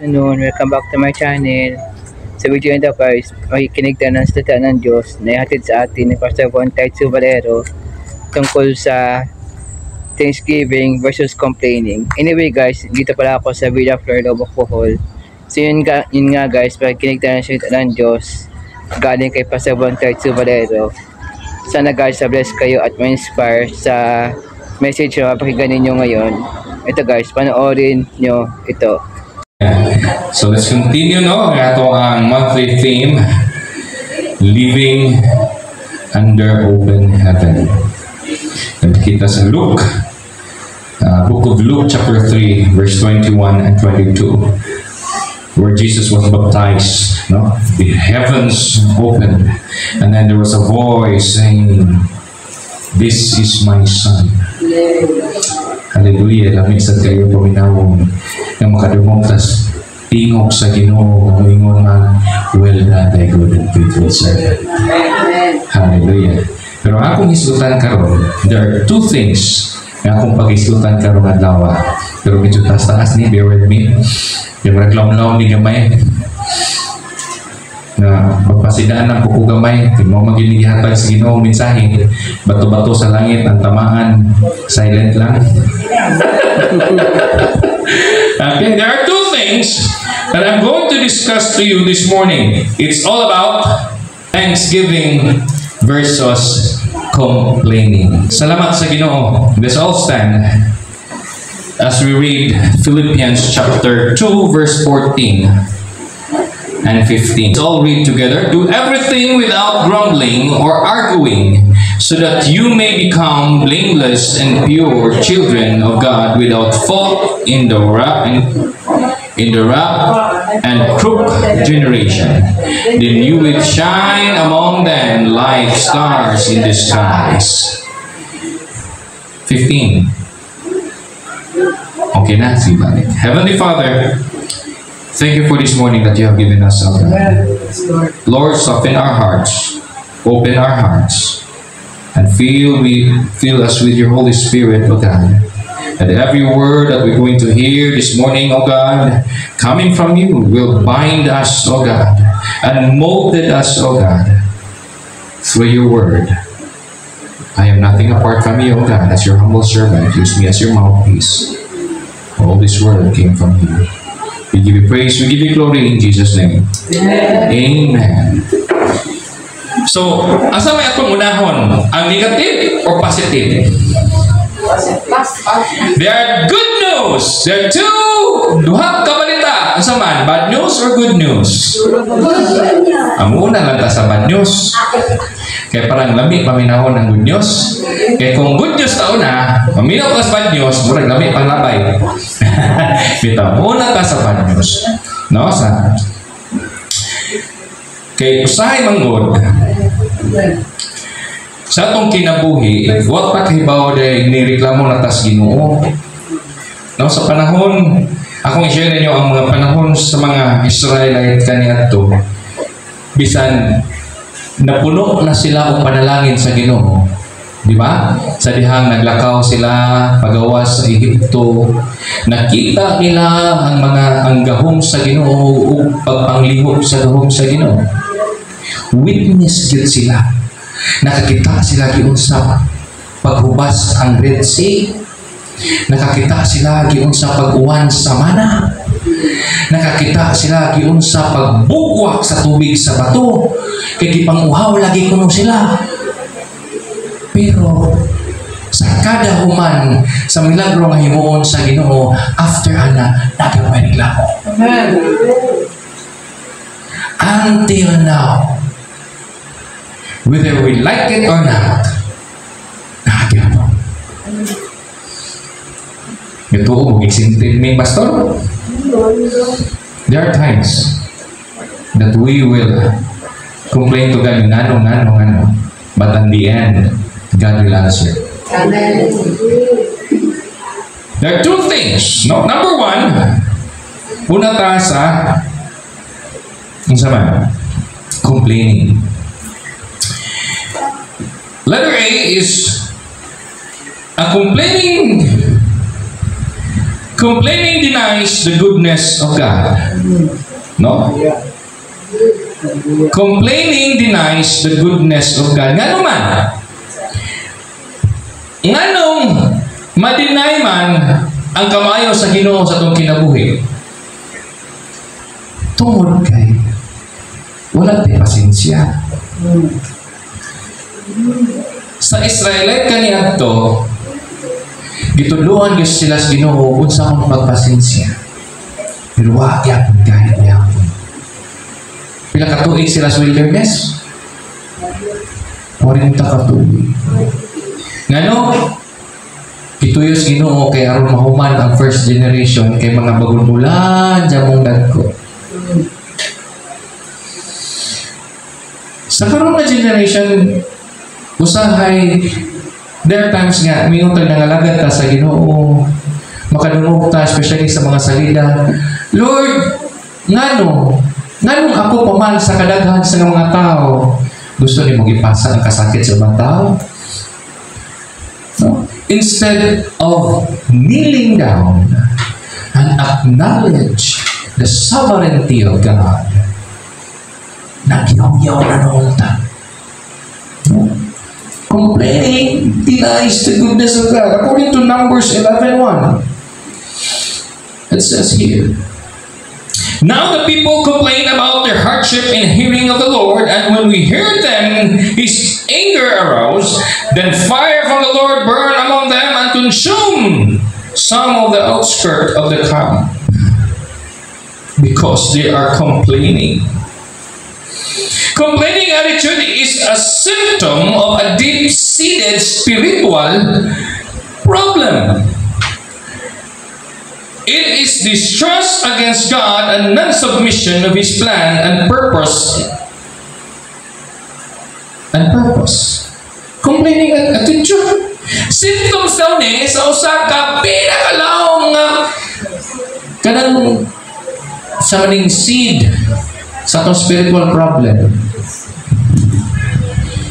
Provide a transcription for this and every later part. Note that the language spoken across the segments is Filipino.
afternoon. Welcome back to my channel. Sa video nito guys, makikinig tayo ng salita ng Diyos na ihatid sa atin ni Pastor Von Tights Valero tungkol sa Thanksgiving versus complaining. Anyway guys, dito pala ako sa Villa Flor, Lobo, Bohol. So yun nga guys, makikinig tayo ng salita ng Diyos galing kay Pastor Von Tights Valero. Sana guys, bless kayo at ma-inspire sa message na mapakinggan ninyo ngayon. Ito guys, panoorin nyo ito. So let's continue, no? Ito ang monthly theme, living under open heaven. And kita sa Luke, book of Luke chapter 3 verse 21 and 22, where Jesus was baptized, no? The heavens opened, and then there was a voice saying, "This is my son." Hallelujah. Lamig sa kayo paminawon ng makadumong tas tingog sa Ginoo ng ingon nga, "Well done, thy good and faithful servant." Hallelujah. Pero akong islutan karon, there are two things na akong pag-islutan karon adlaw. Pero medyo taas-taas ni, bear with me. Yung naglaom-laom ni gamay na magpasidaan ng kuko gamay, mo magilihatag sa Ginoo mensahe, bato-bato sa langit ang tamaan, silent lang. Okay, there are two things that I'm going to discuss to you this morning. It's all about Thanksgiving versus complaining. Salamat sa Ginoo. Let's all stand as we read Philippians chapter 2 verse 14 and 15. Let's all read together. "Do everything without grumbling or arguing, so that you may become blameless and pure children of God, without fault in the wrath and crooked generation. Then you will shine among them like stars in the skies." 15. Okay na, si balik. Heavenly Father, thank you for this morning that you have given us, O God. Lord, soften our hearts, open our hearts, and fill us with your Holy Spirit, O God. And every word that we're going to hear this morning, O God, coming from you, will bind us, O God, and molded us, O God, through your word. I am nothing apart from you, O God, as your humble servant. Use me as your mouthpiece. All this word came from you. We give you praise, we give you glory in Jesus' name. Amen. So, asa may atong unahon? Ang negative or positive? There are good news. There are duha ka balita. Asa man, bad news or good news? Ang una lang ta sa bad news. Kaya parang lami paminahon ng good news. Kaya kung good news ta una, paminaw ka sa bad news, murag lami panglabay. Bitaw, una ta sa bad news. No? Kaya usahay manggod, sa atong kinabuhi, what pa kahibaw de nireklamo na tas Ginoo. No, sa panahon, akong i-share ninyo ang mga panahon sa mga Israelite kaniadto. Bisan napuno na sila og panalangin sa Ginoo. Di ba? Sa dihang naglakaw sila pagawas sa Ehipto, nakita nila ang gahom sa Ginoo ug pagpanglihok sa gahom sa Ginoo. Witness gyud sila. Nakakita sila giunsa paghubas ang Red Sea. Nakakita sila giunsa pag-uwan sa mana. Nakakita sila giunsa pagbugwak sa tubig sa bato. Kay gipanguhaw lagi kuno sila. Pero sa kada human sa milagro nga himuon sa Ginoo, after ana nagaway nila. Amen. Until now, whether we like it or not, nakakita. Ito o mag-isintin may pastor. There are times that we will complain to God, ano. But in the end, God will answer. Amen. There are two things. No? Number one, una ta sa complaining. Letter A is a complaining Complaining denies the goodness of God. No? Complaining denies the goodness of God. Nga naman, nganong ma-deny man ang kamayo sa Ginoo sa itong kinabuhi, tungod kay wala tayo pasensya. Sa Israelite kaniadto, gitudloan gyud sila sa Ginoo unsa man magpasensya. Pero wa gyapon kahit gyapon. Pila ka tuig sila sa wilderness? 40 ka tuig. Ngano? Ituyos Ginoo kay aron mahuman ang first generation kay mga bagul-bulan jamong dagko. Sa karon nga generation, usahay, there are times nga, minutag nangalagad ta sa Ginoo, makadungog ta, especially sa mga salida. Lord, nganong ako paman sa kadaghan sa mga tao? Gusto ni mong ipasa ang kasakit sa mga tao? No? Instead of kneeling down and acknowledge the sovereignty of God, nagyaw-yaw na noon ta. No? Complaining denies the goodness of God. According to Numbers 11:1, it says here, now the people complain about their hardship in hearing of the Lord, and when we hear them, his anger arose. Then fire from the Lord burned among them and consumed some of the outskirts of the camp, because they are complaining. Complaining attitude is a symptom of a deep-seated spiritual problem. It is distrust against God and non-submission of His plan and purpose. Complaining attitude. Symptoms daw ni sa usa ka pinakalaong kanang sa maning seed sa atong spiritual problem.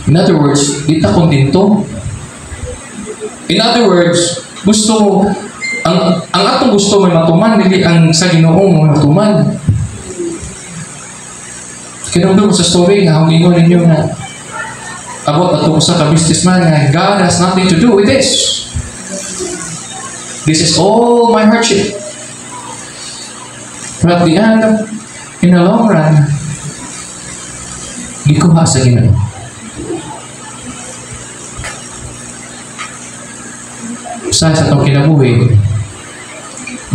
In other words, di ta kontento. In other words, gusto ang atong gusto may matuman, dili ang sa Ginoo mo matuman. Kinumdum sa story nga ang ingon ninyo na about atong sa ka-businessman nga God has nothing to do with this. This is all my hardship. But at the end, in the long run, gikuha sa Ginoo. Sa itong kinabuhi,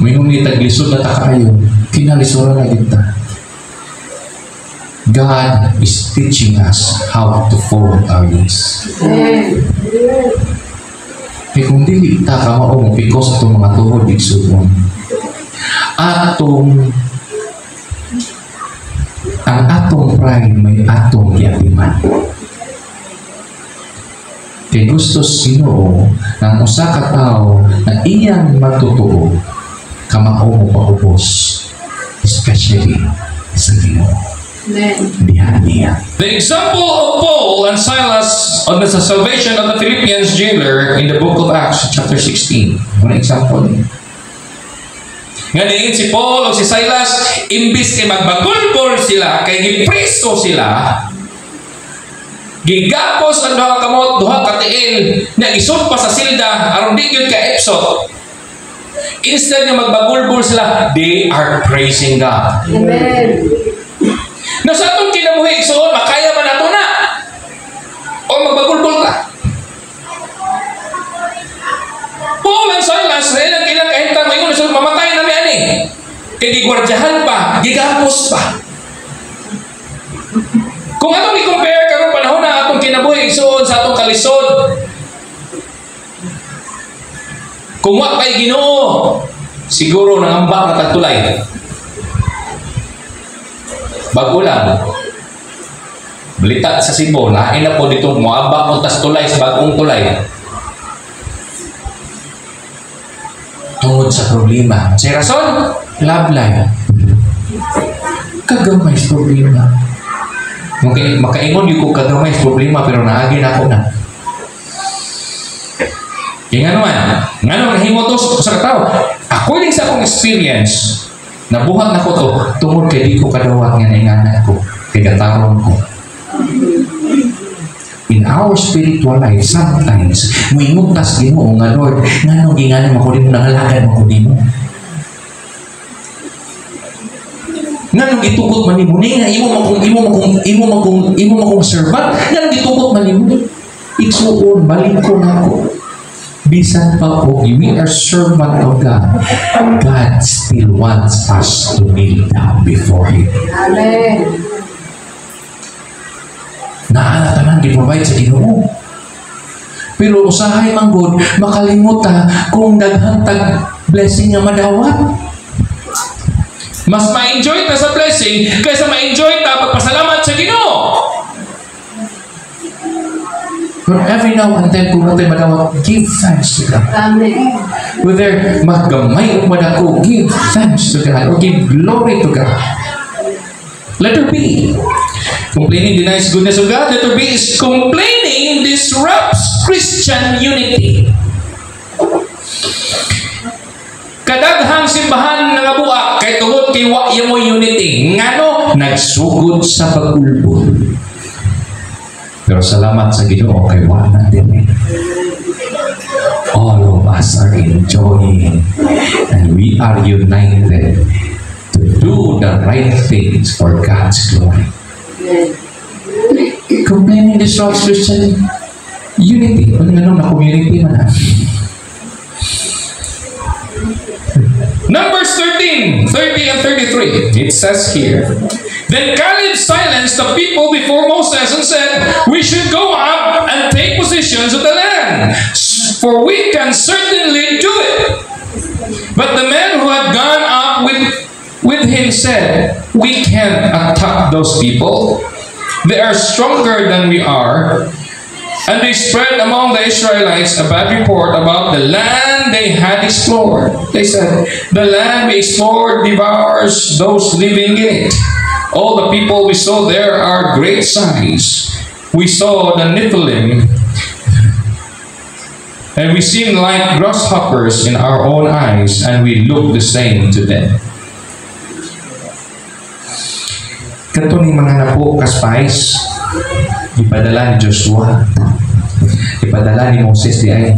may taglisod na takayo, kinalisura na kita. God is teaching us how to follow our ways. Kaya kung dili ta ka maong because itong mga tuhod igsubon, ang atong pride may atong yapiman. Kaya gusto Ginoo ng usa ka tawo na iyang matutuo kamao mo paubos, especially sa Ginoo. Diyan niya. The example of Paul and Silas on the salvation of the Philippians jailer in the book of Acts chapter 16. One example niya. Nga diin si Paul o si Silas, imbis kay magbagulbol sila, kay gipreso sila, gigapos ang duha kamot, duha katiil, na isod pa sa silda, aron di gyud ka epsot. Instead nga magbagulbol sila, they are praising God. Amen. Na sa atong kinabuhi, igsoon, makaya man nato na. O magbagulbol ka. Paul and Silas, ilang kahintang mayon na mamatay na may ani. Kaya gigwardyahan pa, gigapos pa. Kung atong i-compare karong panahon na atong kinabuhi, igsoon sa atong kalisod, kung wa kay Ginoo, siguro nangamba na tagtulay. Bago lang, balita sa Cebu, lain na po dito, muabak mo tas tulay sa bagong tulay. Tungod sa problema. Sa rason, love life. Kagamay sa problema. Makaingon yung ko kagamay sa problema, pero naagin ako na. Kaya nga naman nahimo to sa katao. according sa akong experience, nabuhat na ko to, tungod kay di ko kadawat nga nainganan ko, kay gataron ko. In our spiritual life, sometimes, muingutas din mo, nga Lord, nga nung ginganan mo ko din mo, nangalagan mo ko din mo. Nga nung itukot man ni mo, nga imo makong servant, nga nung itukot man ni mo, itsuon, balik ko na ako. Bisan pa po, we are servant of God. God still wants us to kneel down before Him. Amen. Naala tanan gi-provide sa Ginoo. Pero usahay man gud makalimot ta kung daghantag blessing nga madawat. Mas ma-enjoy ta sa blessing kaysa ma-enjoy ta pagpasalamat sa Ginoo. But every now and then kung natin madawat, give thanks to God. Amen. Whether maggamay o madako, give thanks to God or give glory to God. Letter B. Complaining denies goodness of God. Letter B is complaining disrupts Christian unity. Kadaghang simbahan nga buak kay tungod kay wa mo unity. Ngano nagsugod sa pagulbol. Pero salamat sa Ginoo kay wa natin. All of us are enjoying and we are united to do the right things for God's glory. Complaining disrupts Christian unity. Ano nga na community man na. Numbers 13, 30 and 33. It says here, Then Caleb silenced the people before Moses and said, We should go up and take possessions of the land, for we can certainly do it. But the men who had gone up with him said, We can't attack those people. They are stronger than we are. And they spread among the Israelites a bad report about the land they had explored. They said, The land we explored devours those living in it. All the people we saw there are great size. We saw the Nephilim, and we seemed like grasshoppers in our own eyes, and we looked the same to them. Kanto ni mga napo kaspais, ipadala ni Joshua, ipadala ni Moses di ay.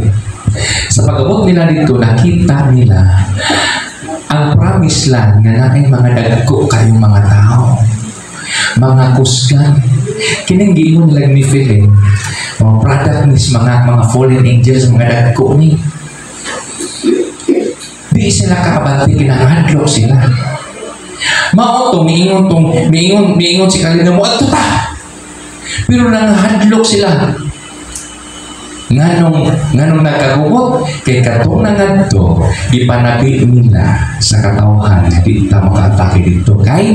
Sa pag-abot nila dito, nakita nila ang promised land nga na ay mga dagko kayong mga tao, mga kusgan, kining giingon lang ni Philip, mga product ni mga fallen angels, mga dagko ni. Di sila kaabati, kinahadlok sila. Mao to miingon si Kalina mo ato ta. Pero nangahadlok sila. Nganong nagkagugot kay katong nangadto ipanabi nila sa katawhan di ta makaatake dito kay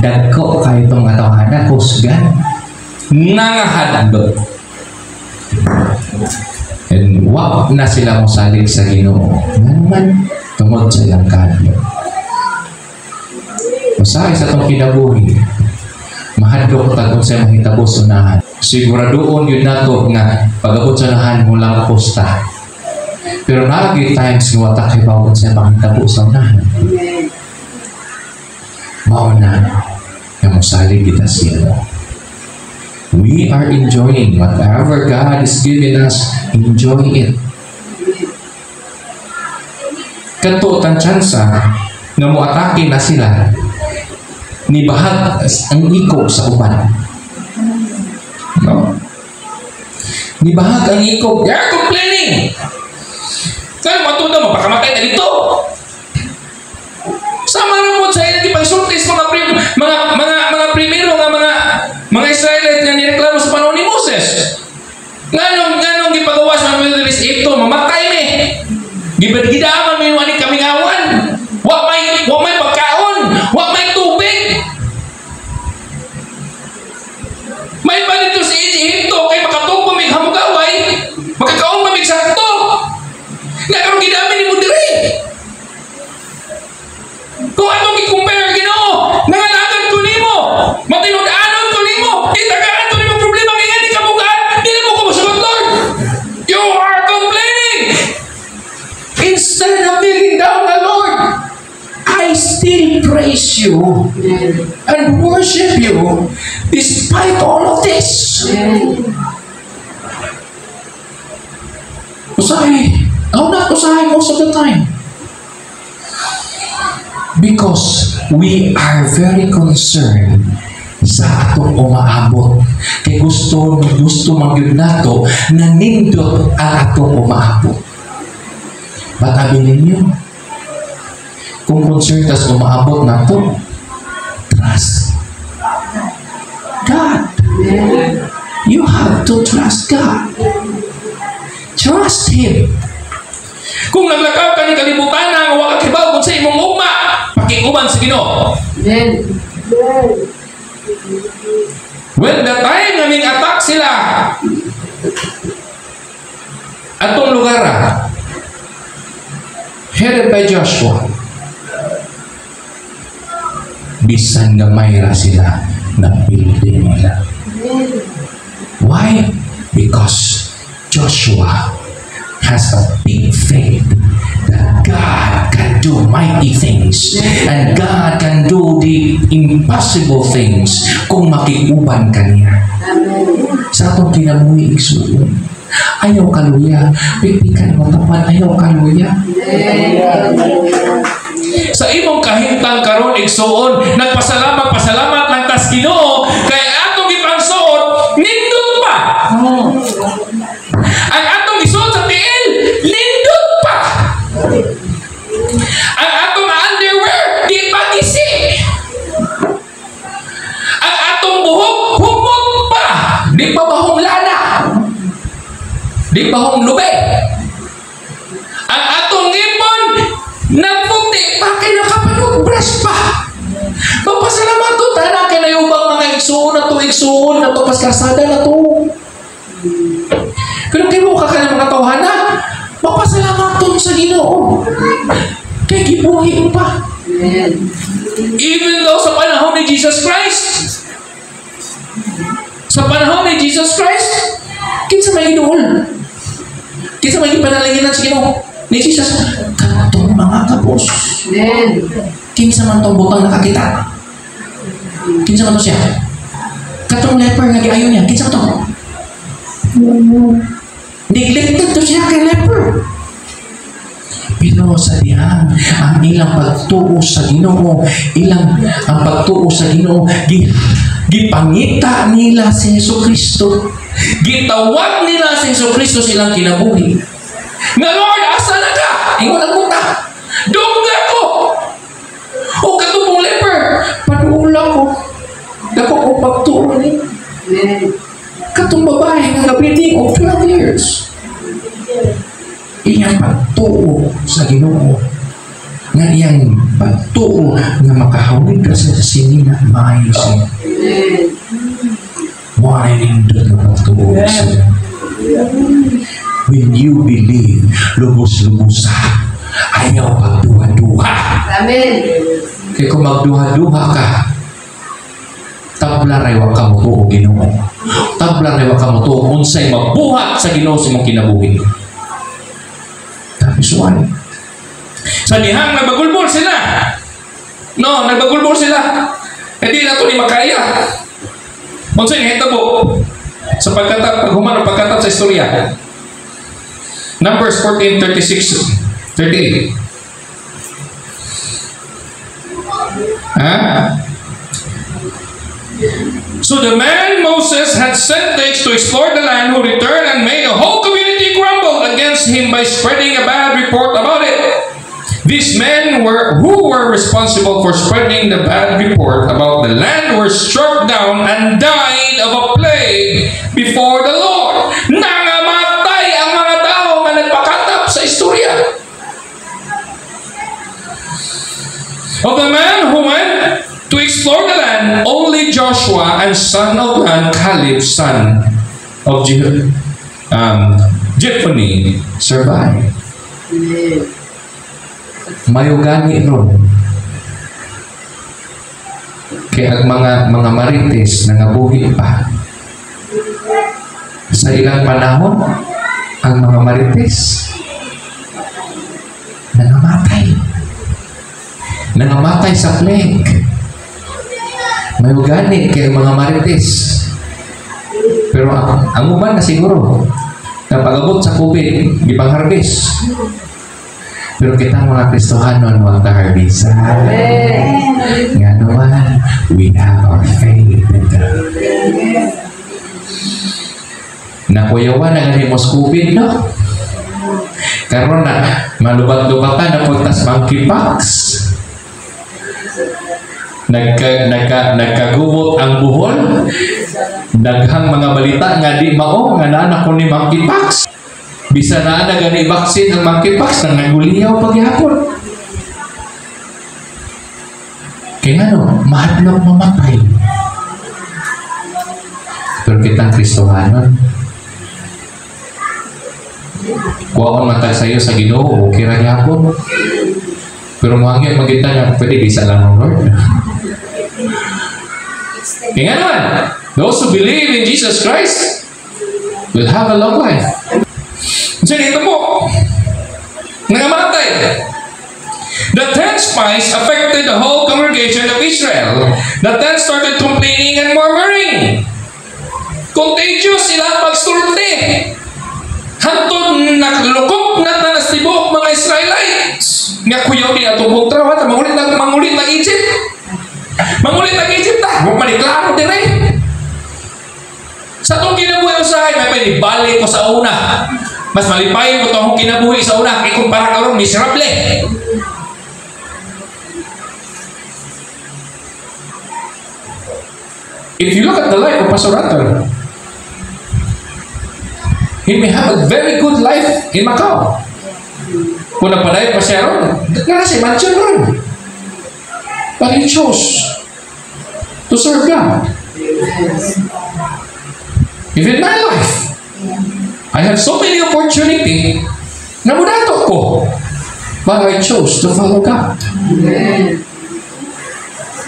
dagko kay itong katawhan na kusgan nangahadlok. And wa na sila mosalig sa Ginoo man tungod sa ilang kadlok. Masahe sa itong kinabuhi, mahadlok tagod sa mahitabos unahan. Siguradoon yun nato nga pag-abot sa unahan mula posta. Pero nalagi times nga watak kay bawat sa mahitabos sa unahan. Mauna na masalig kita siya. We are enjoying whatever God is giving us. Enjoy it. Kanto ang tsansa nga muatake na sila ni bahag ang iko sa uban. No? Ni bahag ang iko. They're complaining. Kaya matunda mo, pakamatay na dito. Sama na mo sa ilang ipagsultis mga primero nga mga Israelite nga nireklamo sa panahon ni Moses. Nganong gipagawa sa wilderness ito, mamatay me. Gidaaman mo yung aning kamingawan. Wa may pagkaon, wa may tubig. May pa dito sa Egypto kay makatog pamig hamugaway, makakaon pamig sakto. Nga karong gidaaman ni mo diri. Kung atong i-compare Ginoo, nangalagan ko nimo, matinud-anon ko nimo, itagaan ko nimo problema kay ngani kamugaan, dili mo ko masagot Lord. You are complaining. Instead of being you and worship you despite all of this. Usahay. Ako na usahay most of the time. Because we are very concerned sa atong umaabot. Kaya gusto magyud nato na nindot ang atong umaabot. Matabilin niyo. Kung concerned tas umaabot nato, trust God. You have to trust God. Trust Him. Kung naglakaw ka ni kalibutan na wala kibaw kung sa imong ugma, pakikuban sa Ginoo. When the time naming attack sila atong lugar headed by Joshua, bisan gamay ra sila na building nila. Why? Because Joshua has a big faith that God can do mighty things and God can do the impossible things kung makikuban ka niya. Sa atong kinabuhi igsuon, ayaw kaluya, pipikan mo tapan, ayaw kaluya. Sa imong kahintang karon igsuon, pasalamat lang tas Ginoo kay atong ipangsuot nindot pa. Ang atong isuot sa tiil nindot pa. Ang atong underwear di pa gisi. Ang atong buhok humot pa, di pa bahong lana, di pa bahong lube. Ang atong ngipon nagputi pa kay nakapag-brush pa. Magpasalamat to tanan kay nayubang mga igsuon na to paskasada na to. Pero kay mo ka ng mga tawhana, magpasalamat to sa Ginoo. Kay gibuhi mo pa. Even though sa panahon ni Jesus Christ, kinsa may idol, kinsa may ipanalinginan sa Ginoo ni Jesus, katong mga kapos. Kinsa man tong butang nakakita, kinsa man to siya, katong leper nga giayon niya, kinsa man to, neglected to siya kay leper. Pero sa diyan, ang ilang pagtuo sa Ginoo, ang pagtuo sa Ginoo, gipangita nila si Jesucristo, gitawag nila si Jesucristo silang kinabuhi. Nga Lord, asa na ka? Ingon ang buta. Dungga ko. O katubong leper, panuula ko. Dako ko pagtuo ni. Katong babae nga gabiting of 12 years. Iyang pagtuo sa Ginoo. Nga iyang pagtuo nga makahawid ka sa sinina maayos niya. Maayos doon na pagtuo sa when you believe, lubos-lubosa. Ayaw pagduha-duha. Amen. Kaya kung magduha-duha ka, tabla rewa ka mo to o Ginoo. Tabla rewa ka mo to unsay mabuhat sa Ginoo sa mong kinabuhi. Tapos why? Sa dihang nagbagulbol sila. No, nagbagulbol sila. Hindi na ito ni makaya. Unsay nahitabo sa pagkatap sa istorya. Numbers 14:36-38. So the man Moses had sent to explore the land who returned and made the whole community grumble against him by spreading a bad report about it. These men who were responsible for spreading the bad report about the land were struck down and died of a plague before the Lord. Nangamatay ang mga tao na nagpakatap sa istorya. Of the man who went to explore the land, only Joshua and son of Nun, Caleb, son of Jephunneh, survived. Mayugani ron. Kaya ang mga marites na ngabuhi pa. Sa ilang panahon, ang mga marites nangamatay. Nangamatay sa plague. may ugani kay mga marites. Pero ang uban na siguro, na pag-abot sa COVID, ipang-harvest. Pero kita mga Kristohanon, mga ka-harvest. Nga naman, we have our faith in God. Nakuyawan na nga mos COVID, no? Karon na, malubat-lubatan na puntas monkeypox. Nagkagubot ang buhol. Daghang mga balita nga di mao nga naanak ko ni monkeypox. Bisa na gani vaksin ang monkeypox nang naguliyaw paghapon. Kaya ano, mahadlok mamatay. Pero kitang Kristohanon, kuwaon matay sa iyo sa Ginoo, okay ra gyapon. Pero mahangyan magita nga, pwede bisa lang ng Lord. Kaya naman, those who believe in Jesus Christ will have a long life. So dito po, nangamatay. The 10 spies affected the whole congregation of Israel. The 10 started complaining and murmuring. Contagious sila pagsulti. Hantod naglukop na tanastibok mga Israelites. Nga kuyaw ni atong kontra, mangulit ng Egypt. Mangulit ng Egypt ta. Huwag maniklaro din eh. Sa itong kinabuhi usahay, may panibalik ko sa una. Mas malipayin ko itong kinabuhi sa una. Ikumpara ka rin, miserable. If you look at the life of Pastor Anton, he may have a very good life in Macau. Kung nagpadayon pa siya ron, nasa mansion ron. But he chose to serve God. Even my life, I have so many opportunity na mudato ko. But I chose to follow God.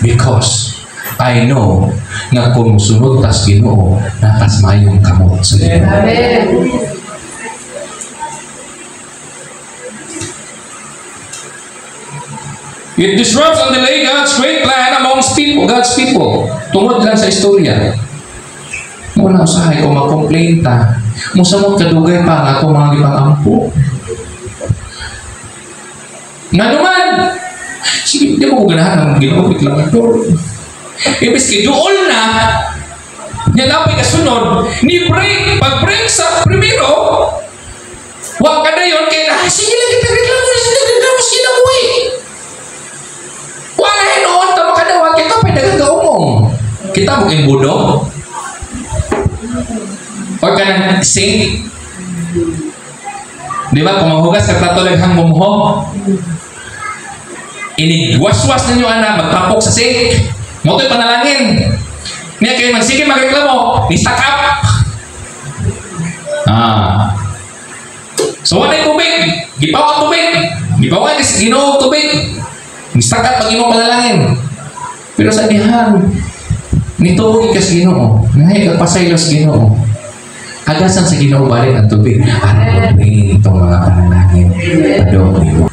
Because I know nga kung musunod tas Ginoo, nakas mayong kamot sa Ginoo. Amen. It disrupts and delay God's great plan amongst people, God's people. Tungod lang sa istorya. Muna usahay kung mag-complain ta, musamot kadugay pa nga itong mga ipang-ampo. Nga naman, sige, di mo ganahan ng Ginoo, lang ito. Ibig schedule na, yan ang pagkasunod, ni break, pag-break sa primero, wag ka na yun, kaya sige lang kita reklamo, mas kinabuhi. Wala yun noon, tama ka na, wag kita, pwede ka umong. Kita mo yung budo? Or ka nang sing? Di ba, kung mahugas ka plato lang hang mumuho, inigwas-was ninyo anak, magtapok sa sink. Moto'y panalangin. Niya kayo magsige magreklamo, ni-stack up. So what ay tubig? Gipawa tubig. Gipawa is Ginoo tubig. Ni-stack up pag imong panalangin. Pero sa dihan, nituog ka sa Ginoo. Ngayon kagpasaylos Ginoo. Agasan sa Ginoo balik ang tubig. Adobe itong mga panalangin. Adobe.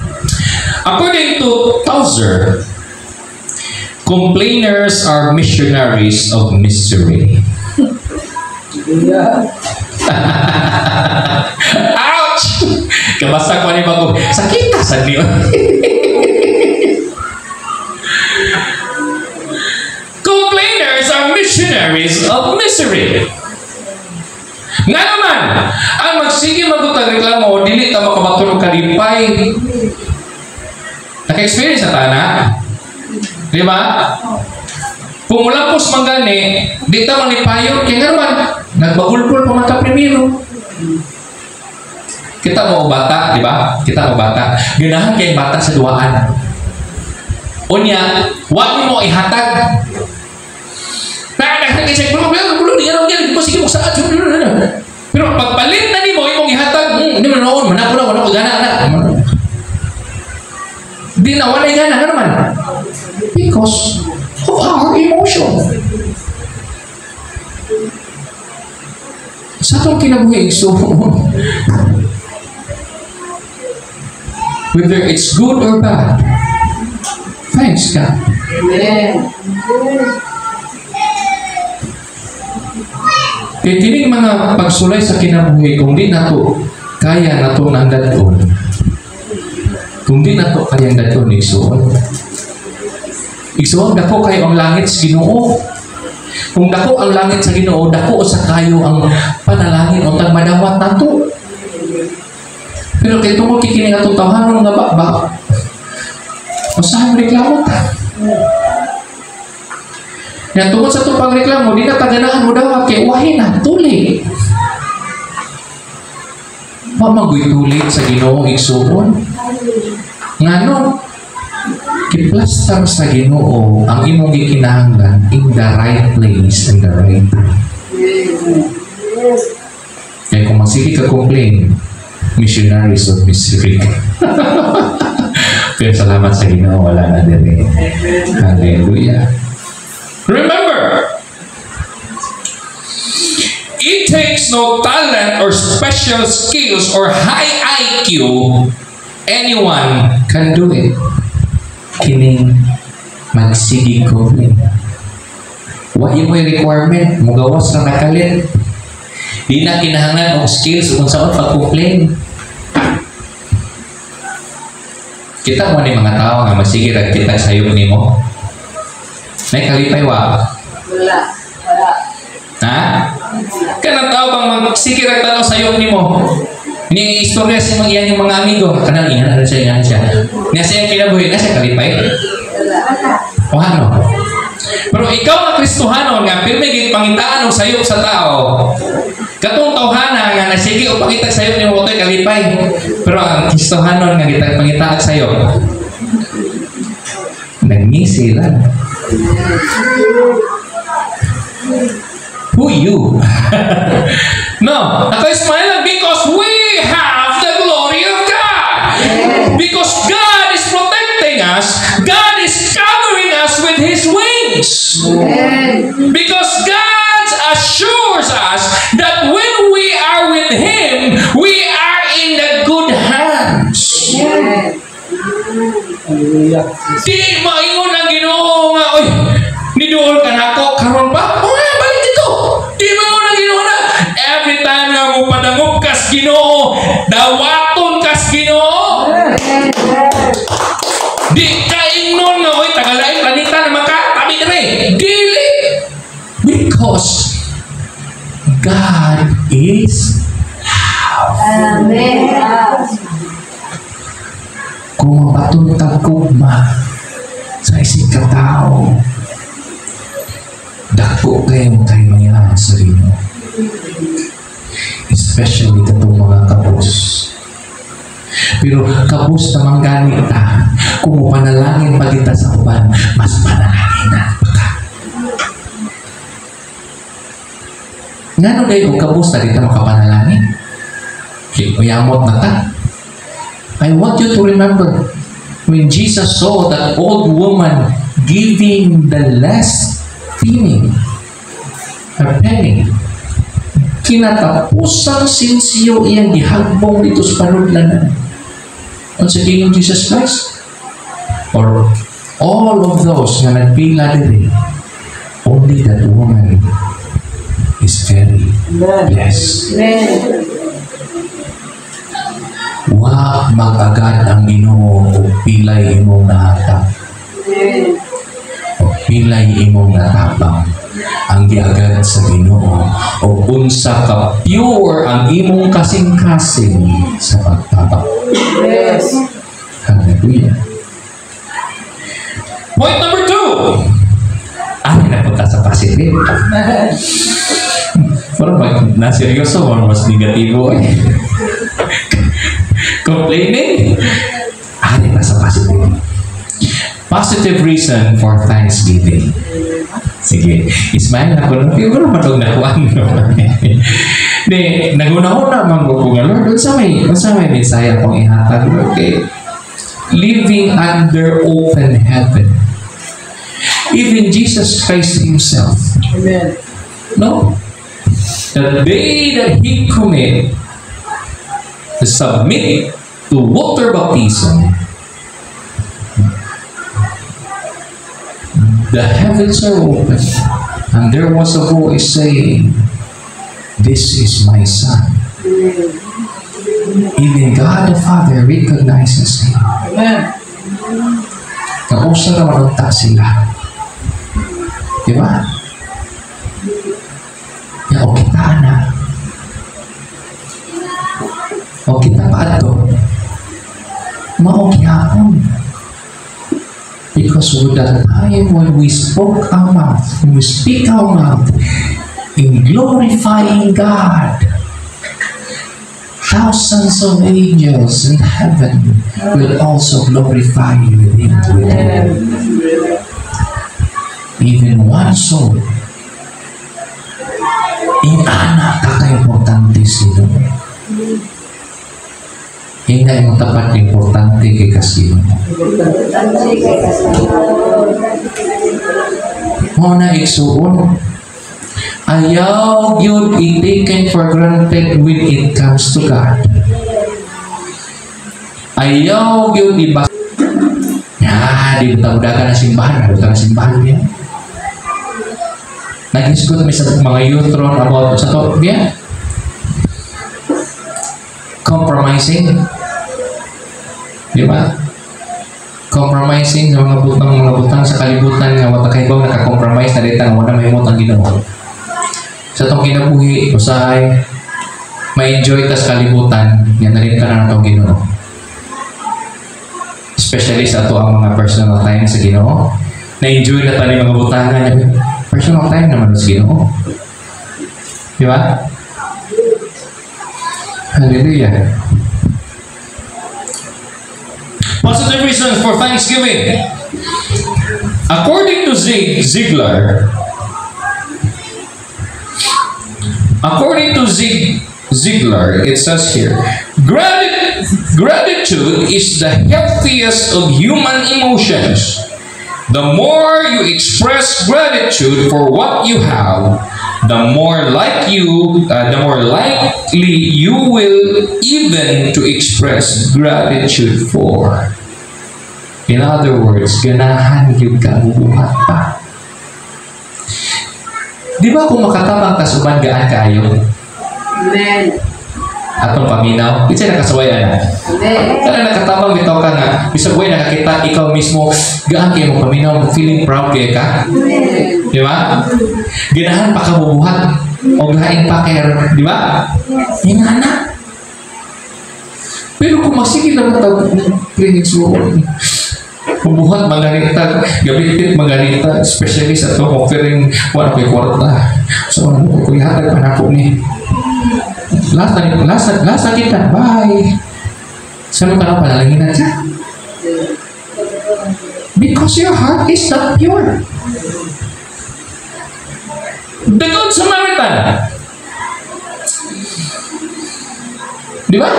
According to Tauser, complainers are missionaries of misery. Ouch! Kabasa ko ni bago, sakit sa niyo. Complainers are missionaries of misery. Nga naman, ang magsige magutang reklamo, dili ta makamatulog kalipay. Naka-experience na tana? Di ba? Kung mulapos manggani, di ta manipayon, kaya nga naman, nagbagulpul pa man ka primero. Kita mo bata, di ba? Kita mo bata. Ganahan kayong bata sa duwaan. Unya, wag mo ihatag. Pero pagpalit na ni mo, imong ihatag, hindi mo noon, manako na, wala ko gana na. Di na, wala gana na naman. Because of our emotion. Sa itong kinabuhi, so whether it's good or bad, thanks God. Amen. Kaya tining mga pagsulay sa kinabuhi, kung di na to kaya na to ng dadon, kung di na to kaya ng dadon, igsuon, dako kayo ang langit sa Ginoo. Kung dako ang langit sa Ginoo, dako sa kayo ang panalangin o tag madawat nato. Pero kay tungod kikining atong tawhanon nga ba, usahay reklamo ta. Yan tungod sa itong pagreklamo, di na taganahan mo daw kay uwahin na, tuli. Mamagoy tuli sa Ginoo igsuon. Ngano? Kiplastar sa Ginoo ang imong gikinahanglan in the right place and the right time. Kaya kung magsige ka complain, missionaries of Missouri. Pero salamat sa Ginoo, wala na din. Hallelujah. Remember, it takes no talent or special skills or high IQ. Anyone can do it. Kining magsige complain. What yung may requirement? Mugawas na nakalit. Di na kinahanglan o skills kung saan pag-complain. Kita mo ni mga tao nga magsige at kita sayo ni mo. May kalipay wa? Wala. Ha? Kanang tao bang magsige at tao sayo ni mo? Ini istorya sa mga iyan yung mga amigo. Kanang iyan, ano siya, Nga siya kinabuhi na siya kalipay? O ano? Pero ikaw na Kristohanon nga, pirmigit pangitaan o sayop sa tao. Katong tawhana nga nasige o pakita sayop ni mo ito'y kalipay. Pero ang Kristohanon nga kita pangitaan sayop. Nangisi lang. Who you? No, ako smile because we have the glory of God. Because God is protecting us. God is covering us with His wings. Because God assures us that when we are with Him, we are in the good hands. Di maingon ang Ginoo nga, oy, niduol ka na ako, karon ba? O nga, balik dito. Di maingon ang Ginoo na, every time nga mo padangup kas Ginoo, dawaton kas Ginoo. Di ka ingnon nga, oy, tagalain, planita na makatabi na rin. Dili. Because God is love. Amen. Kung mapatuntag kugma sa isig katao, dako kayo tayo mangyayari sa rin. Especially katong mga kapos. Pero kapos na mangganit ta, kung panalangin pa kita sa uban, mas panalangin na pa ka. Ngano dahil kung kapos na dito makapanalangin? Okay, uyamot na ta. I want you to remember when Jesus saw that old woman giving the last penny, her penny, kinatapusan sinsiyo iyang gihagbong dito sa panudlanan. Ang sabihin ng Jesus Christ? Or all of those na nagpila din, only that woman is very blessed. Wa magagad ang Ginoo o pilay imong nahatag. O pilay imong natapang ang giagad sa Ginoo o unsa ka pure ang imong kasing-kasing sa pagtabang. Yes. Hallelujah. Point number 2. Ay, napunta sa positive. Parang naseryoso, mas negatibo eh. Complaining? Ay, nasa positive. Positive reason for thanksgiving. Sige, ismail ako nung siguro matog na kuwan. Naguna-una man ko nga, Lord, sa may mensaya akong ihatag, okay? Living under open heaven. Even Jesus Christ Himself. Amen. No? The day that He commit to submit to water baptism, the heavens are open, and there was a voice saying, this is my son. Even God the Father recognizes him. Amen. Kausa raw ang sila. Diba? Ya, o kita na. O kita pa ito. Maogyapon. Because with the time when we spoke our mouth, when we speak our mouth in glorifying God, thousands of angels in heaven will also glorify you with him. Even one soul. Inanak kaka-importante sila. Hindi mo tapat importante kay kasino. Muna igsuon, ayaw yun i-taken for granted when it comes to God. Ayaw yun iba. Di buta-budakan na simbahan. Buta na simbahan niya. Nag-isip ko sa mga youth ron about sa to. Yeah. Compromising. Di ba? Compromising sa mga butang sa kalibutan nga wata kay ba naka-compromise na dito nga wala may mutang Ginoo. Sa tong kinabuhi usahay ma-enjoy ta sa kalibutan nga narin ka na natong Ginoo. Especially sa ato ang mga personal time sa Ginoo. Na-enjoy na ta ni mga butangan. Personal time naman sa Ginoo. Di ba? Hallelujah. Positive reasons for thanksgiving. According to Ziegler, it says here, gratitude is the healthiest of human emotions. The more you express gratitude for what you have, the more likely you will even to express gratitude for. In other words, ganahan yung kabubuhat pa. Di ba kung makatabang kasuban gaan kayo? Amen. Atong paminaw, di siya nakasubayan na. Amen. Kaya nakatabang bitaw ka nga, bisag buhay nakakita ikaw mismo, gaan kayo mo paminaw, feeling proud kayo ka. Amen. Di ba? Ganahan pa kabubuhat. O gahain pa kayo, di ba? Yung anak. Pero kung masigil naman tawag ng pinigsuon, bubuhat maganita, gabitit maganita, especially sa ito, offering wala ko'y kwarta. So, ano ko ko'y hatag panako ni. Last na kita, bye. Saan mo ka na panalangin na siya? Because your heart is not pure. The Good Samaritan. Di ba?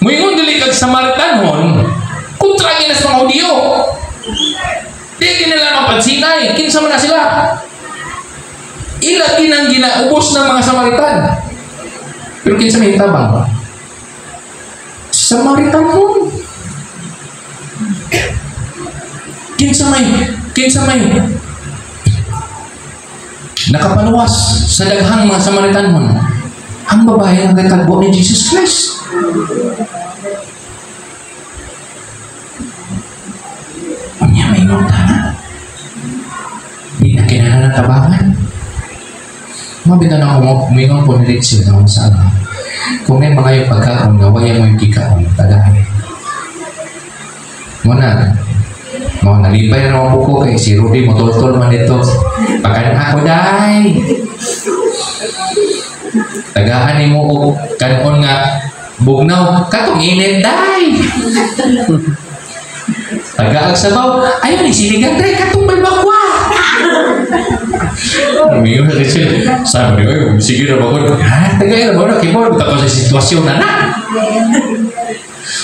Muingon dili kag Samaritanon, kontra gina sa mga Hudyo. Di nila mapansinay, kinsa man na sila. Ila kinang ginaubos ng mga Samaritan. Pero kinsa may tabang? Samaritan mo. Kinsa may nakapaluwas sa daghang mga Samaritan mo. Ang babae ang katagbo ni Jesus Christ. Unya may nota na. Di na kinana ng tabangan. Mabita na ako umingon po na leksyon na sa ano. Kung may mga yung pagkaon, gawayan mo yung kikaon, tagay. Muna, nalipay na naman po ko kay si Rudy, motol-tol man dito. Pagkain ako, day! Tagaan ni mo o kanon nga bugnaw, katong init, day! Tagaag sabaw, ayaw ni siligan, day, katong balbakwa! Umiyo na rin siya. Sabi niyo, sige na ba ko? Tagay na ba na, kibor, buta ko sa sitwasyon na na.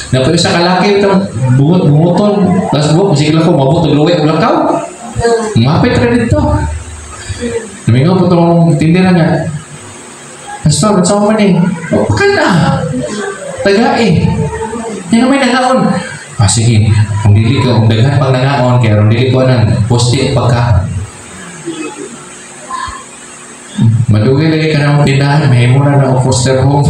Napag sa kalaki itong bungot-bungoton, tapos buhok, sige lang ko, mabutog luwi, ulang tao. Mapit rin dito. Namingaw po itong tindira niya. Pastor, saan mo man eh? O, pakan na. Taga eh. Yan may nangaon. Sige, kung dili ko, kung daghan pang nangaon, kaya kung dili ko ng poste o pagkaon. Madugay lagi ka na tindahan, may mo na ng foster home.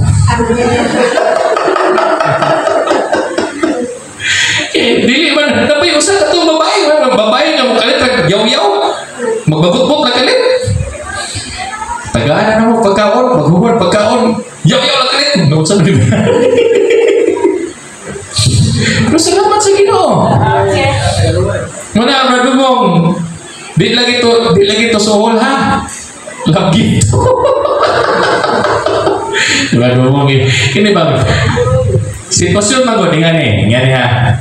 Dili man, napay usa ka itong babae na makalit, yaw-yaw, magbabot-bot na kalit. Tagaan na mo pagkaon, maghubad pagkaon, yaw-yaw na kalit. Naunsan na ba? Pero salamat sa Ginoo. Muna, Brad Bubong, di lagi to suhol ha. Lagi to. Brad Bubong, ini ba? Sitwasyon magodingan ngani ha.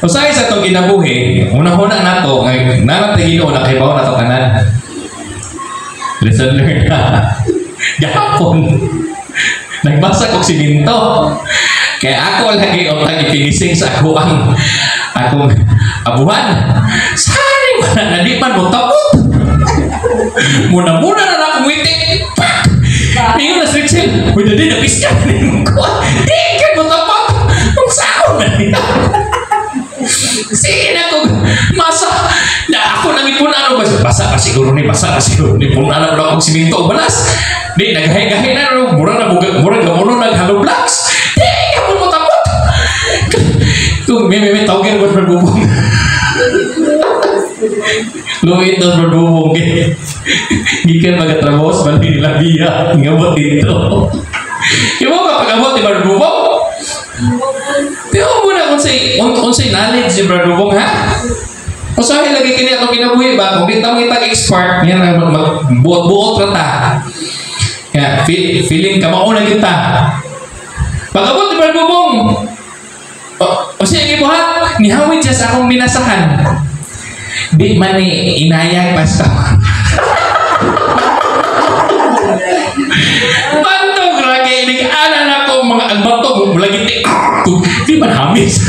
Usahay sa itong kinabuhi, una-una na ito, nanatay Ginoo na kay bawa na ito kanan. Lesson learned na. Gapon. Nagbasa ko siminto. Kaya ako lagi o ipinising sa akong abuhan. Sari mo na di man mo tapot. Muna-muna na akong witik. Ngayon na Rachel, wala din napiskan ko. Di ka mo tapot. Kung saan na niya. Sige na ko, masa na ako nang ipunano ba? Basa ka siguro ni punano na akong siminto o balas. Di, naghahay-gahay na, mura naghalo blocks. Di, ako mo tapot. Kung may tawagin mo berbubong. Luwit na berbubong. Gikan magatrabos, balik nila biya. Ngabot dito. Yung mga pag-abot ni berbubong, pero muna unsay knowledge si Brad Bubong ha? Usahay lagi kini atong kinabuhi ba? Kung di tamo itag expert, yan ang magbuot-buot ra ta. Kaya feeling ka mauna kita. Pag-abot ni Brad Bubong, o siya gibuhat, nihawid siya sa akong minasahan. Di man ni inayag basta. Bantog ra kay inig-anan ako mga agbatog lagi di man hamis.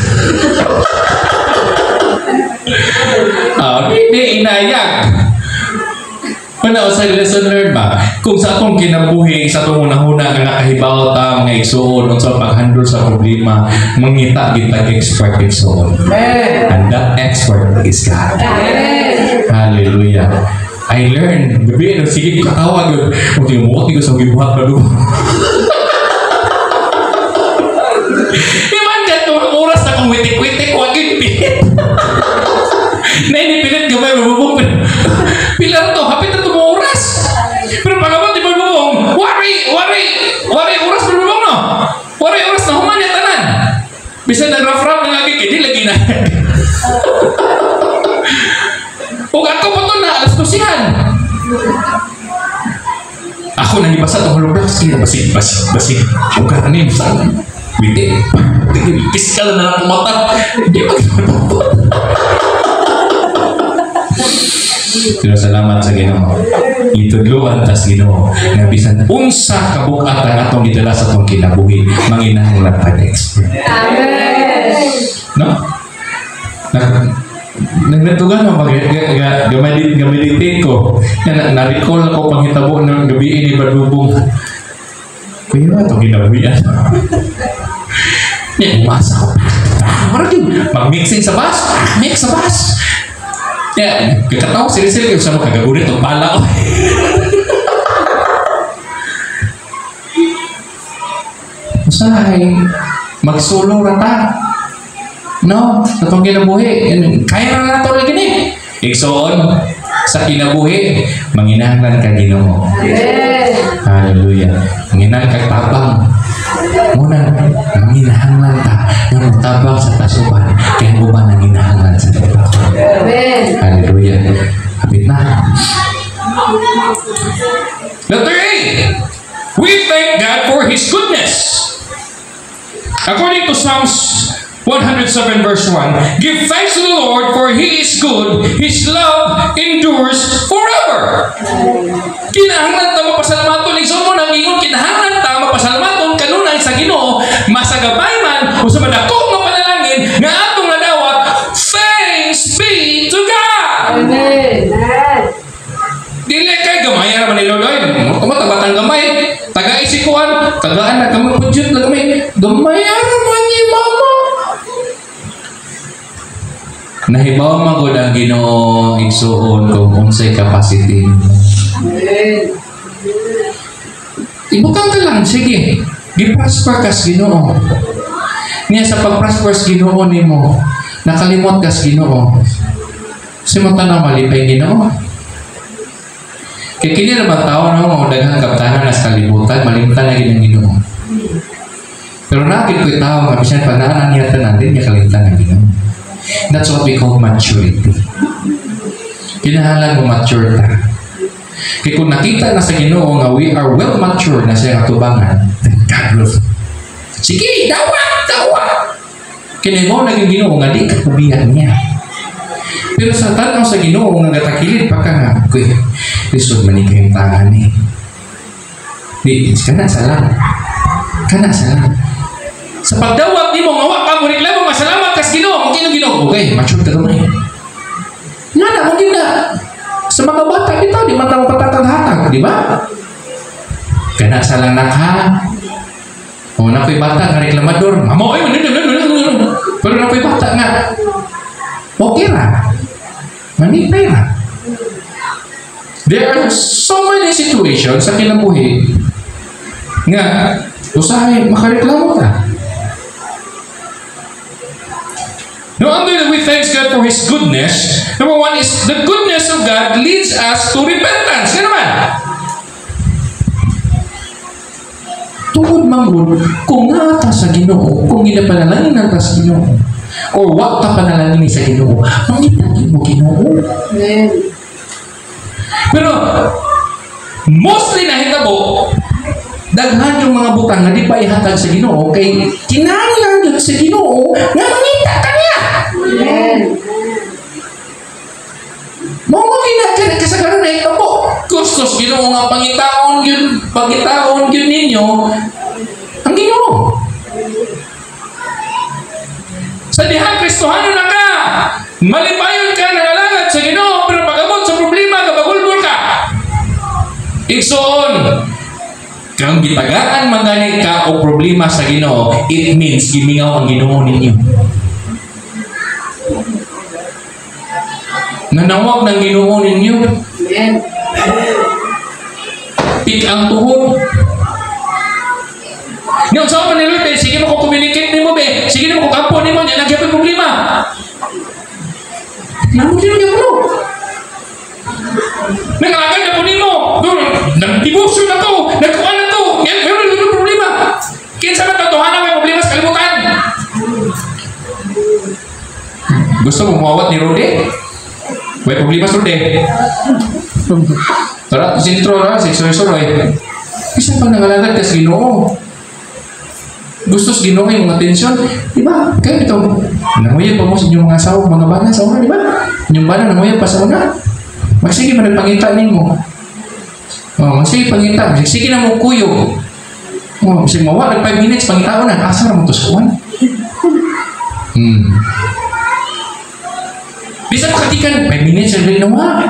Di inayag. Ano sa lesson learned ba? Kung sa atong kinabuhi, sa atong unang-una nga nakahibaw ta mga igsoon sa pag-handle sa problema, mangita bitag expert igsoon. And that expert is God. Hallelujah. I learned. Gabi, sige ko katawag yun. Okay, umuot ko sa gibuhat pa doon. Iman ka itong oras na kung witik-witik, huwag yun pilit. Nainipilit ka ba, mabubong. Pilar to, hapit na itong oras. Pero pagkabot, di ba mabubong? Wari oras pa mabubong, no? Wari oras na human yung tanan. Bisa nag-raf-raf na lagi, kaya di lagi na. Huwag ako po ito na, alas kusihan. Ako nanibasa itong holoblocks. Kaya basig. Huwag ka kanin, saan? Bitin. Piskal na lang mata. Hindi magpapapot. Pero salamat sa Ginoo. Itudluan tas Ginoo. Nabisan unsa kabukatan atong gidala sa atong kinabuhi. Manginahanglan pa expert. Amen. No? Nagnatugan mo gamay ko. Na-recall ako panghitabo ng gabi ni Badubong. Kaya ba ito ginabuhian? Umasa ko. Mag-mixing sa bus. Mix sa bus. Kakatawa si Rizal yung sama kagagunin itong pala ko. Usahay. Mag-solo rata. No, sa itong kinabuhi. Kaya na nato lagi ni. Iksoon, sa kinabuhi, manginahanglan ka Ginoo. Hallelujah. Manginahanglan ka tabang. Muna, manginahanglan ka ng tabang sa tasuban. Kaya mo ba nanginahanglan sa tabang? Hallelujah. Kapit na. Letter A. We thank God for His goodness. According to Psalms 107 verse 1, give thanks to the Lord for He is good, His love endures forever. Kinahanglan ta mapasalamaton igsoon mo nang ingon kinahanglan ta mapasalamaton kanunay sa Ginoo masagabay man o sa madakong nga panalangin nga atong nadawat. Thanks be to God. Amen. Dili kay gamay ra man ni Lord oy. Tumatabatang gamay. Taga-isikuan, tagaan na gamay budget na gamay. Gamay ra man ni mama. Nahibaw magod ang Ginoo igsuon kung unsay capacity. Amen. Ibutang ka lang, sige. Gi-prosper ka sa Ginoo. Niya sa pag-prosper sa Ginoo nimo, nakalimot ka sa Ginoo. Simutan na malipay Ginoo. Kaya kini naman tao no, daghang kaptanan na sa kalibutan, malimutan na ginang Ginoo. Pero nakit ko'y tao nga, bisan panaanan niya natin, niya kalimutan na Ginoo. That's what we call maturity. Kinahanglan mo mature ta. Kaya kung nakita na sa Ginoo nga we are well mature na sa katubangan, then God will. Sige, dawa! Kaya mo naging Ginoo nga di kapubihan niya. Pero sa tanaw sa Ginoo nga gatakilid pa ka nga, kuy, lisod manika yung tangan eh. Di, kana salam. Sa pagdawat ni mo, nga ka mo reklamo, masalamat ka sa Ginoo, magkino Ginoo. Okay, mature ka naman eh. Nga na, maging na. Sa mga bata, ito, di man tawag patataghatag, di ba? Kana sa lang naka. O, nakoy bata nga reklamador. Mamo, ay, pero nakoy bata nga. Okay ra. Manipay ra. There are so many situations sa kinabuhi nga usahay makareklamo ka. No wonder that we thank God for His goodness. Number one is the goodness of God leads us to repentance. Yan naman. Tungod manggod, kung nga ta sa Ginoo, kung ginapanalangin na ta sa Ginoo, or wag ka panalangin sa Ginoo, mangitagin mo Ginoo. Amen. Pero, mostly na hitabo, daghan yung mga butang na di pa ihatag sa Ginoo, kay kinahanglan yun sa Ginoo, nga mangita ka niya. Amen. Mga ginagana kasagaran na ito po. Kustos Ginoo nga pangitaon yun ninyo, ang Ginoo. Sa dihang Kristohano na ka, malipayon ka, nangalangad sa Ginoo, pero pag-abot sa problema, kabagulbol ka. Igsoon, kung gitagaan magani ka o problema sa Ginoo, it means gimingaw ang Ginoo ninyo. Nanawag ng Ginoo ninyo. Amen. Pik ang tuhod. Ngayon, saan man nilo, sige mo ko communicate ni mo, be. Sige mo ko kampo ni mo, yan nagyan ko problema. Namutin niya mo. Nangalagan na po ni mo. Nag-divorce na to. Nagkuhan na to. Yan, meron na problema. Kinsa ba tatuhanan may problema sa kalibutan? Gusto mo mawawat ni Rode? May problema sa Rode. Tara, sintro na, sikso-iso-roy. Isa pang nangalagad ka sa Ginoo. Gusto sa Ginoo yung mga atensyon. Diba? Kaya ito, nanguyan pa mo sa inyong mga asawa, mga bana sa una, diba? Yung bana, nanguyan pa sa una. Magsige man nagpangita ninyo. Magsige pangita. Magsige na mong kuyo. Magsige mawa, nag 5 minutes, pangita ko na. Asa na mo ito sa kuwan? Bisa makatikan, 5 minutes, ang rin nawa.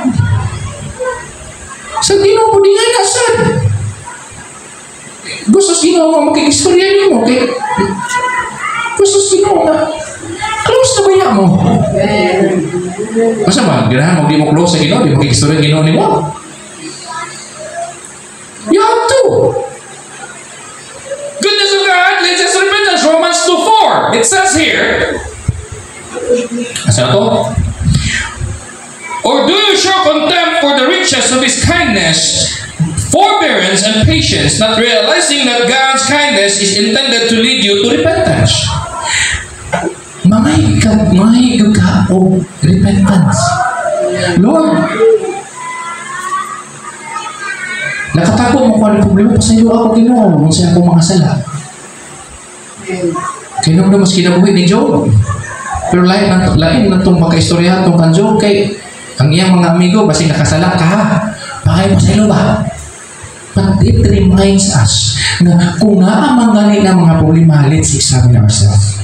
Sa Ginoo po di nga nasad. Gusto sa Ginoo nga makikistorya niyo mo. Gusto sa Ginoo nga. Close na ba yan mo? Masa ba? Ganahan mo di mo close sa Ginoo, di makikistorya Ginoo ni mo. You have to. Goodness of God leads us to repentance. Romans 2:4. It says here. Asa to? Or do you show contempt for the riches of His kindness, forbearance, and patience, not realizing that God's kindness is intended to lead you to repentance? Mahigag ka o repentance. Lord, nakatapo mo kung ano problema pa sa iyo ako Ginoo kung sa akong mga sala. Kaya nung mas kinabuhi ni Job. Pero lain na itong pagkaistorya itong kan Job kay ang iyang mga amigo, basi nakasala ka, pakay mo sa ilo ba? But it reminds us na kung naamang galing ng mga problema, let's examine ourselves.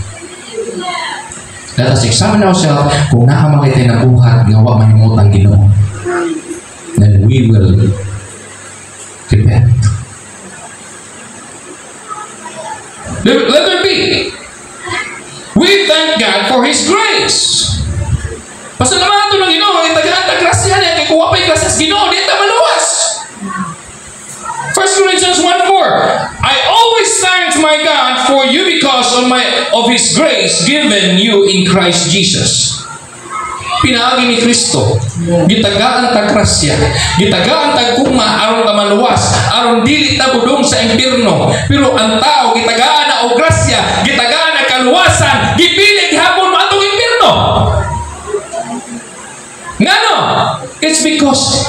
Let us examine ourselves kung naamang ito na buhat, gawa manimot ang Ginoo. Then we will repent. Letter B. We thank God for His grace. Pasalamat ito ng Ginoo, ang itagahan na grasya niya, kaya kuha pa yung grasya sa Ginoo, di ito maluwas. my God for you because of His grace given you in Christ Jesus. Pinaagi ni Kristo, gitagaan ta grasya, gitagaan ta kuma aron ta maluwas, aron dili ta budong sa impierno. Pero ang tao gitagaan na og grasya, gitagaan na kaluwasan, gipili gihapon mo atong impierno. Ngano? It's because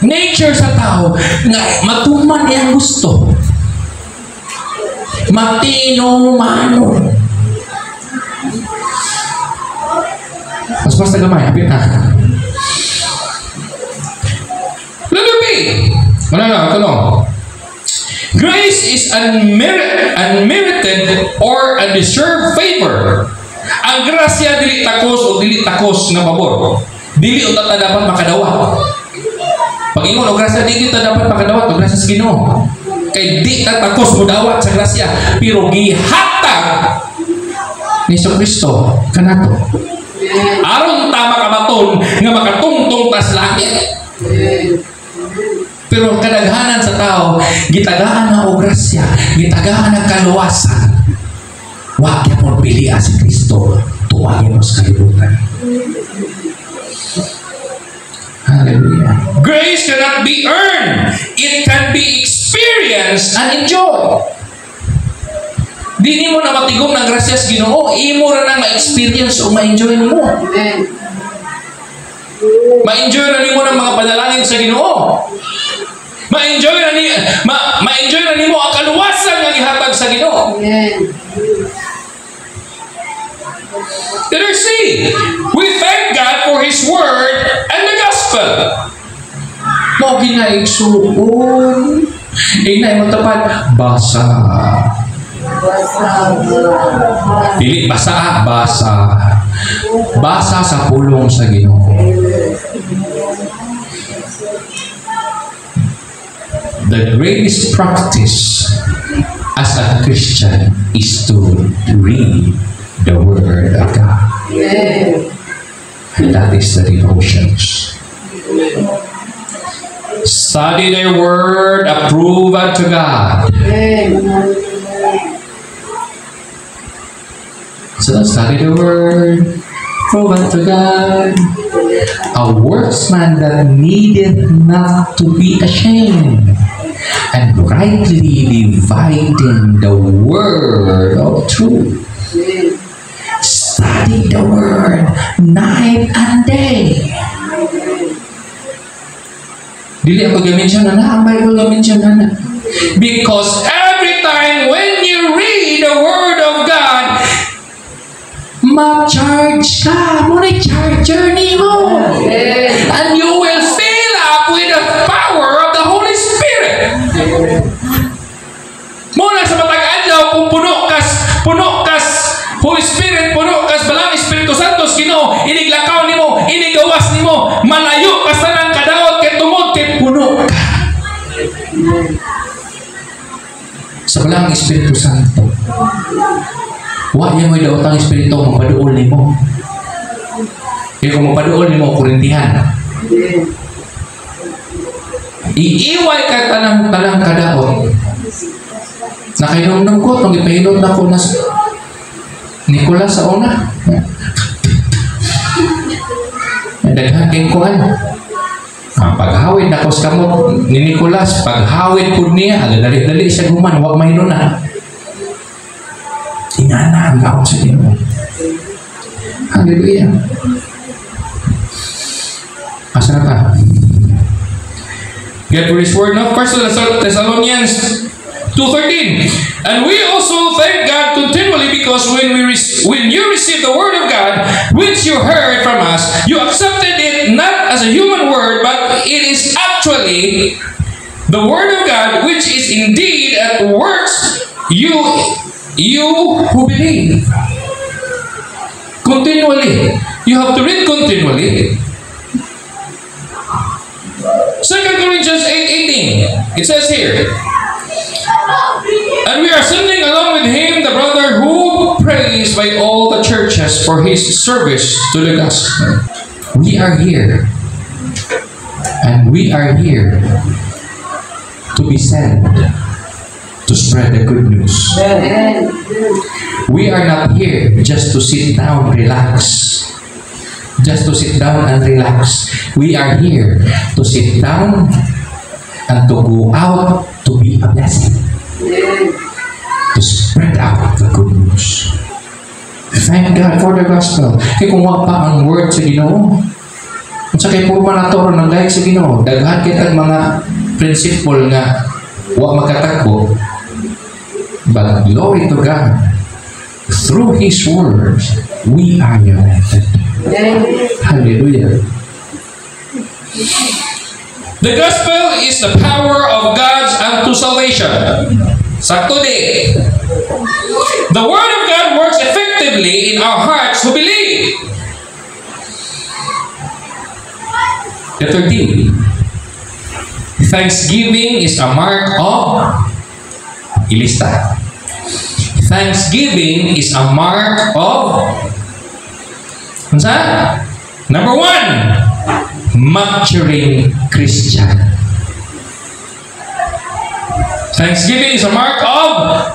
nature sa tao nga matuman iyang gusto, matino mano. Mas gamay, hapit na. Letter B. Tanong. Grace is unmerited or undeserved favor. Ang grasya dili takos o dili takos nga pabor. Dili uta ta dapat makadawat. Pag ingon og grasya dili ta dapat makadawat og grasya sa Ginoo. Kay di ta takos mo dawat sa grasya, pero gihatag ni Kristo kanato. Aron ta makabaton nga makatungtong tas langit. Pero kadaghanan sa tao gitagaan na og grasya, gitagaan na kaluwasan. Wa gyapon pilian si Kristo tuwagin mo sa kalibutan. Hallelujah. Grace cannot be earned. It can be experienced and enjoyed. Di mo na matigom ng grasya sa Ginoo, imo ra nang ma-experience o ma-enjoy mo. Ma-enjoy na nimo ng mga panalangin sa Ginoo. Ma-enjoy na nimo ang kaluwasan nga gihatag sa Ginoo. Letter C. We thank God for His Word and the Gospel. Mo ginaigsuon. Inay mo tapat basa. Dili basa, basa. Basa sa pulong sa Ginoo. The greatest practice as a Christian is to read the Word of God. And that is the devotions. Study their Word, approve unto God. So study the Word, prove unto God, a workman that needeth not to be ashamed, and rightly dividing the word of truth. Study the Word night and day. Dili ako ga-mention na ang Bible ga-mention na. Because every time when you read the Word of God, ma-charge ka, muna charger nimo. And you will fill up with the power of the Holy Spirit. Muna sa matag adlaw kung puno kas Holy Spirit, puno kas balang Espiritu Santo Ginoo, iniglakaw nimo, inigawas nimo, malayo ka sa nang kadawat kay tungod kay puno ka sa balang Espiritu Santo. Wa niya mo daw ang Espiritu mapaduol nimo. Kaya kung mapaduol nimo kurintihan. Iiway ka tanang kadaot. Nakainom ko nung ipahilot na ko na Nicolas sa una. Nagdaghaking ko paghawid na ko sa kamot ni Nicolas, paghawid po niya, dali-dali siya guman, huwag mahino na. Inana ang ako sa Ginoo. Hallelujah. Asa na pa? Get for His Word now. 1 Thessalonians 2:13. And we also thank God continually because when you received the Word of God, which you heard from us, you accepted it not as a human word, but it is actually the Word of God, which is indeed at works you who believe. Continually. You have to read continually. 2 Corinthians 8:18. It says here, and we are sending along with him the brother who prays by all the churches for his service to the gospel. We are here. And we are here to be sent, to to spread the good news. Amen. We are not here just to sit down, relax. Just to sit down and relax. We are here to sit down and to go out to be a blessing. Amen. To spread out the good news. Thank God for the gospel. Kaya kung wag pa ang word sa Ginoo, at sa kay po manatoro ng dahil sa Ginoo, daghan kita mga principle nga wag magkatakbo. But glory to God. Through His word, we are united. Amen. Hallelujah. The gospel is the power of God's unto salvation. Sakto di. The word of God works effectively in our hearts who believe. Letter D. Thanksgiving is a mark of ilista. Thanksgiving is a mark of number 1, maturing Christian. Thanksgiving is a mark of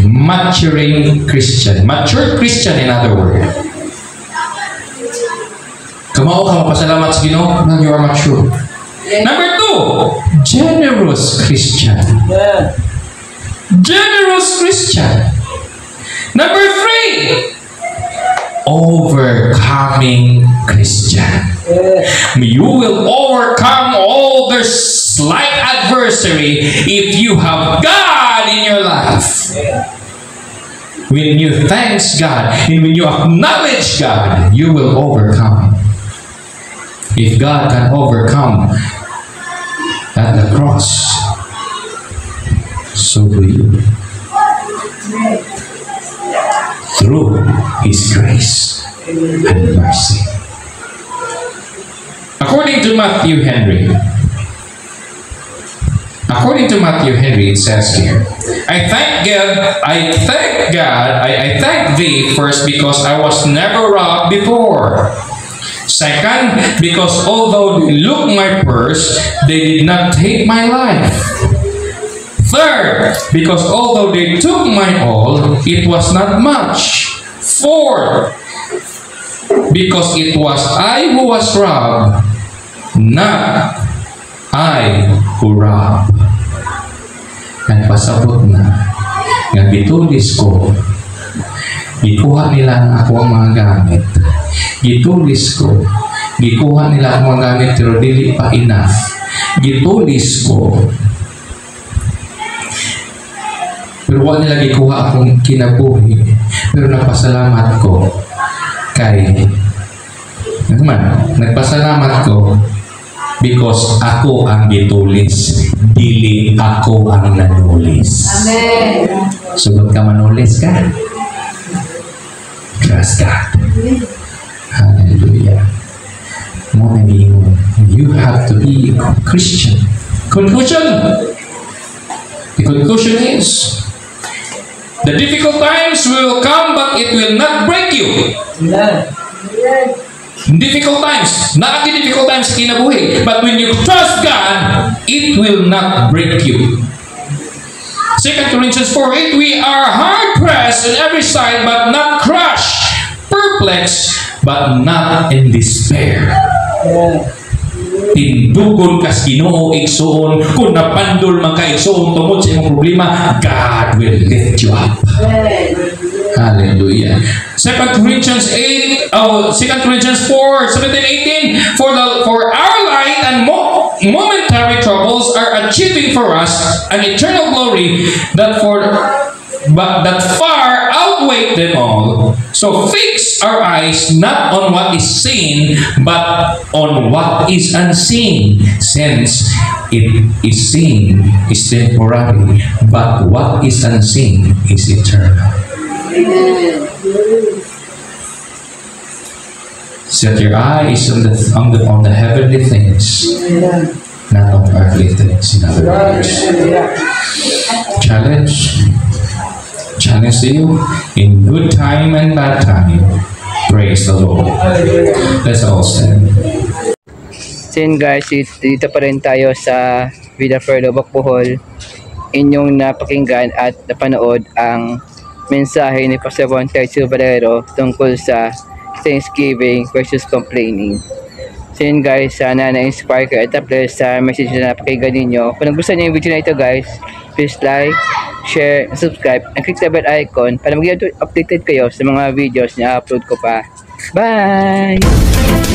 maturing Christian. Mature Christian, in other words. Kamao ka mapasalamat sa Ginoo, now you are mature. Number 2, generous Christian. Generous Christian. Number 3, overcoming Christian. You will overcome all the slight adversary if you have God in your life. When you thanks God and when you acknowledge God, you will overcome. If God can overcome at the cross, so do you. Through His grace and mercy. According to Matthew Henry, it says here, I thank thee first because I was never robbed before. Second, because although they look my purse, they did not take my life. Third, because although they took my all, it was not much. Fourth, because it was I who was robbed, not I who robbed. Nagpasabot na, nga bitulis ko, gikuha nila ang ako ang mga gamit. Gitulis ko, gikuha nila ang mga gamit, pero dili pa enough. Gitulis ko, pero wala nila gikuha akong kinabuhi. Pero nagpasalamat ko kay nagpasalamat ko because ako ang gitulis, dili ako ang nanulis. Amen. Sugod ka manulis ka. Trust God. Hallelujah. You have to be a Christian. Conclusion. The conclusion is, the difficult times will come, but it will not break you. Difficult times, not the difficult times kinabuhi, but when you trust God, it will not break you. 2 Corinthians 4:8, we are hard pressed on every side, but not crushed, perplexed, but not in despair. Tindugon kas Ginoo igsoon, kung napandol man ka igsoon tungod sa imong problema, God will lift you up. Hallelujah. 2 Corinthians 4:17-18, for our light and momentary troubles are achieving for us an eternal glory that far outweigh them all. So fix our eyes not on what is seen, but on what is unseen, since it is seen is temporary, but what is unseen is eternal. Set your eyes on the heavenly things, not on earthly things. In other words, challenge to you in good time and bad time. Praise the Lord. Let's all stand. So yun guys, dito pa rin tayo sa Vida Ferlo, Bohol. inyong napakinggan at napanood ang mensahe ni Pastor Juan Tercio Valero tungkol sa Thanksgiving versus complaining. So yun guys, sana na-inspire kayo at apply sa message na napakinggan ninyo. Kung nagustuhan niyo yung video na ito guys, please like, share, and subscribe, and click the bell icon para maging updated kayo sa mga videos na upload ko pa. Bye!